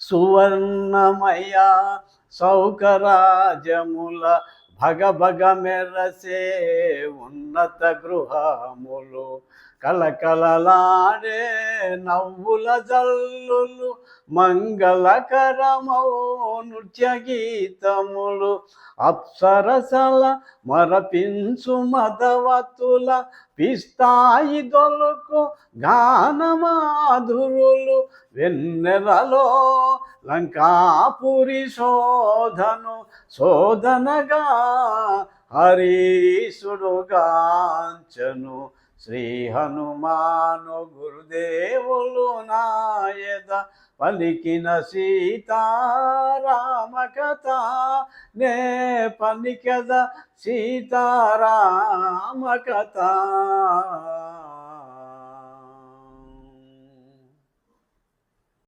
సువర్ణమయ సౌకరాజముల భగభగ మెరసే ఉన్నత గృహములు, కలకలలాడే నవ్వుల జల్లులు, మంగళకరమౌ నృత్య గీతములు, అప్సరసల మరపించు మదవతుల పిస్తాయి దొలుకు గానమాధురులు, వెన్నెలలో లంకాపురి శోధనగా హరీశుడుగాంచను. శ్రీ హనుమాను గురుదేవులు నాయద పలికిన సీతారామ కథ, నే పలికద సీతారామ కథ.